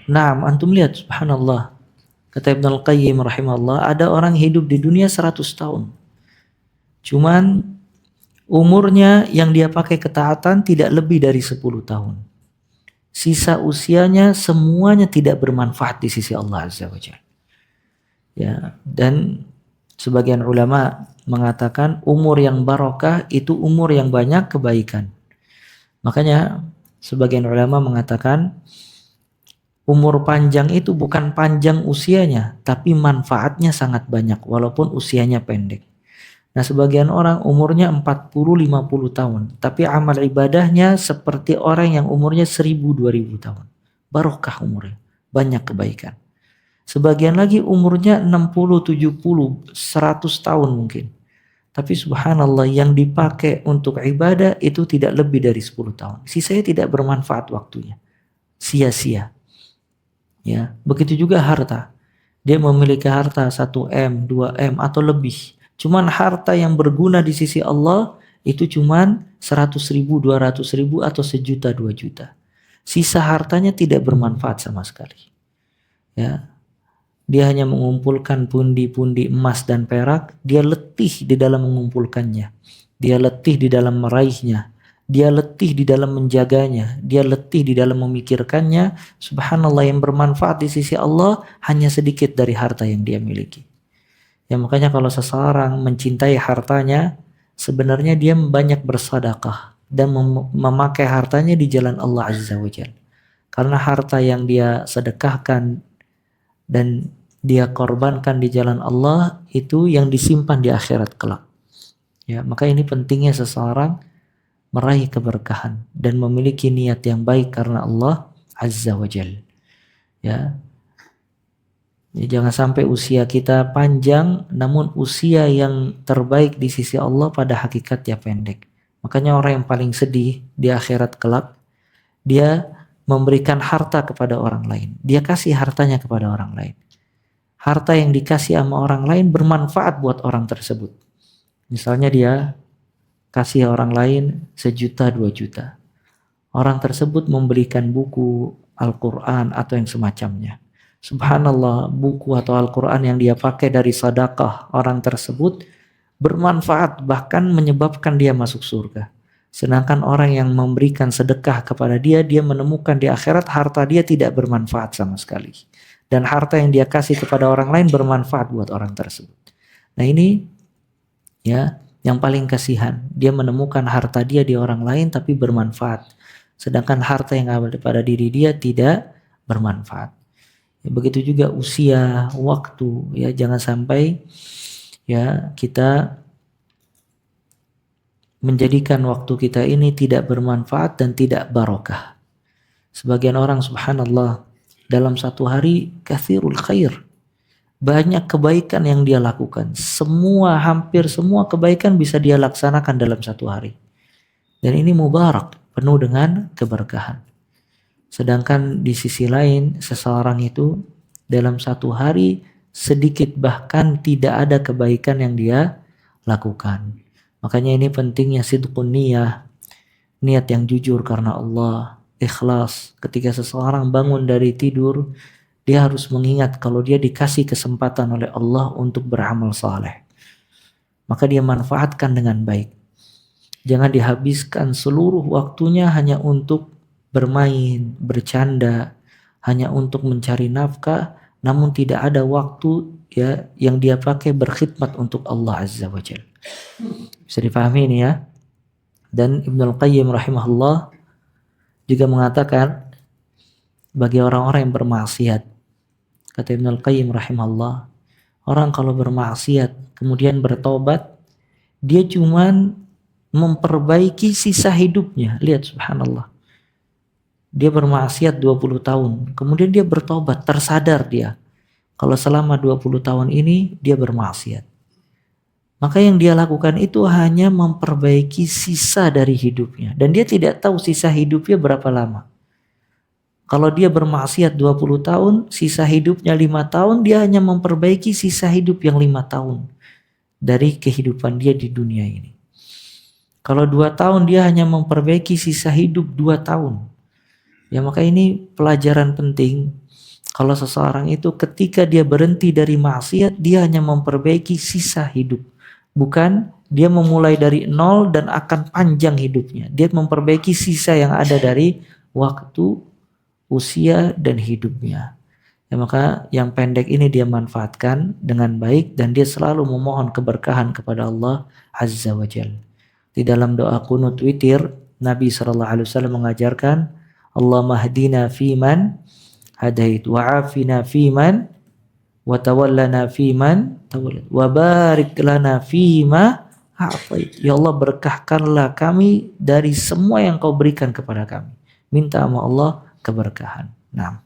Nah, antum lihat subhanallah. Kata Ibnu Al-Qayyim rahimahullah, ada orang hidup di dunia 100 tahun. Cuman umurnya yang dia pakai ketaatan tidak lebih dari 10 tahun. Sisa usianya semuanya tidak bermanfaat di sisi Allah Azza wa Jalla. Ya, dan sebagian ulama mengatakan umur yang barokah itu umur yang banyak kebaikan. Makanya sebagian ulama mengatakan umur panjang itu bukan panjang usianya, tapi manfaatnya sangat banyak walaupun usianya pendek. Nah, sebagian orang umurnya 40-50 tahun, tapi amal ibadahnya seperti orang yang umurnya 1000-2000 tahun. Barokah umurnya, banyak kebaikan. Sebagian lagi umurnya 60, 70, 100 tahun mungkin. Tapi subhanallah yang dipakai untuk ibadah itu tidak lebih dari 10 tahun. Sisanya tidak bermanfaat waktunya. Sia-sia. Ya, begitu juga harta. Dia memiliki harta 1M, 2M atau lebih. Cuman harta yang berguna di sisi Allah itu cuman 100.000, 200.000 atau 1 juta, 2 juta. Sisa hartanya tidak bermanfaat sama sekali. Ya, dia hanya mengumpulkan pundi-pundi emas dan perak, dia letih di dalam mengumpulkannya. Dia letih di dalam meraihnya. Dia letih di dalam menjaganya. Dia letih di dalam memikirkannya. Subhanallah, yang bermanfaat di sisi Allah hanya sedikit dari harta yang dia miliki. Ya, makanya kalau seseorang mencintai hartanya, sebenarnya dia banyak bersedekah dan memakai hartanya di jalan Allah Azza wa Jalla. Karena harta yang dia sedekahkan dan dia korbankan di jalan Allah itu yang disimpan di akhirat kelak. Ya, maka ini pentingnya seseorang meraih keberkahan dan memiliki niat yang baik karena Allah Azza wa Jalla. Ya. Ya, jangan sampai usia kita panjang namun usia yang terbaik di sisi Allah pada hakikatnya pendek. Makanya orang yang paling sedih di akhirat kelak, dia memberikan harta kepada orang lain. Dia kasih hartanya kepada orang lain. Harta yang dikasih sama orang lain bermanfaat buat orang tersebut. Misalnya dia kasih orang lain 1 juta, 2 juta. Orang tersebut memberikan buku Al-Quran atau yang semacamnya. Subhanallah, buku atau Al-Quran yang dia pakai dari sedekah orang tersebut bermanfaat, bahkan menyebabkan dia masuk surga. Sedangkan orang yang memberikan sedekah kepada dia, dia menemukan di akhirat harta dia tidak bermanfaat sama sekali. Dan harta yang dia kasih kepada orang lain bermanfaat buat orang tersebut. Nah ini ya yang paling kasihan. Dia menemukan harta dia di orang lain tapi bermanfaat. Sedangkan harta yang ada pada diri dia tidak bermanfaat. Ya, begitu juga usia, waktu. Ya, jangan sampai ya kita menjadikan waktu kita ini tidak bermanfaat dan tidak barokah. Sebagian orang subhanallah dalam satu hari kathirul khair. Banyak kebaikan yang dia lakukan. Hampir semua kebaikan bisa dia laksanakan dalam satu hari. Dan ini mubarak, penuh dengan keberkahan. Sedangkan di sisi lain, seseorang itu dalam satu hari sedikit bahkan tidak ada kebaikan yang dia lakukan. Makanya ini pentingnya sidqun niyah, niat yang jujur karena Allah, ikhlas. Ketika seseorang bangun dari tidur, dia harus mengingat kalau dia dikasih kesempatan oleh Allah untuk beramal saleh. Maka dia manfaatkan dengan baik. Jangan dihabiskan seluruh waktunya hanya untuk bermain, bercanda, hanya untuk mencari nafkah, namun tidak ada waktu ya yang dia pakai berkhidmat untuk Allah Azza wa Jalla. Bisa dipahami ini ya. Dan Ibnu Al-Qayyim rahimahullah juga mengatakan bagi orang-orang yang bermaksiat, kata Ibnu Al-Qayyim rahimahullah, orang kalau bermaksiat kemudian bertobat, dia cuman memperbaiki sisa hidupnya. Lihat subhanallah. Dia bermaksiat 20 tahun, kemudian dia bertobat, tersadar dia kalau selama 20 tahun ini dia bermaksiat. Maka yang dia lakukan itu hanya memperbaiki sisa dari hidupnya. Dan dia tidak tahu sisa hidupnya berapa lama. Kalau dia bermaksiat 20 tahun, sisa hidupnya 5 tahun, dia hanya memperbaiki sisa hidup yang 5 tahun dari kehidupan dia di dunia ini. Kalau 2 tahun, dia hanya memperbaiki sisa hidup 2 tahun. Ya, maka ini pelajaran penting Kalau seseorang itu ketika dia berhenti dari maksiat, dia hanya memperbaiki sisa hidup. Bukan dia memulai dari nol dan akan panjang hidupnya. Dia memperbaiki sisa yang ada dari waktu, usia, dan hidupnya. Ya, maka yang pendek ini dia manfaatkan dengan baik dan dia selalu memohon keberkahan kepada Allah Azza wa Jalla. Di dalam doa kunut witir, Nabi SAW mengajarkan, Allahumma hdina fiman hadait wa afina fiman wa tawallana fiman tawallat wa barik lana fima a'tait. Ya Allah, berkahkanlah kami dari semua yang kau berikan kepada kami. Minta sama Allah keberkahan. Nah.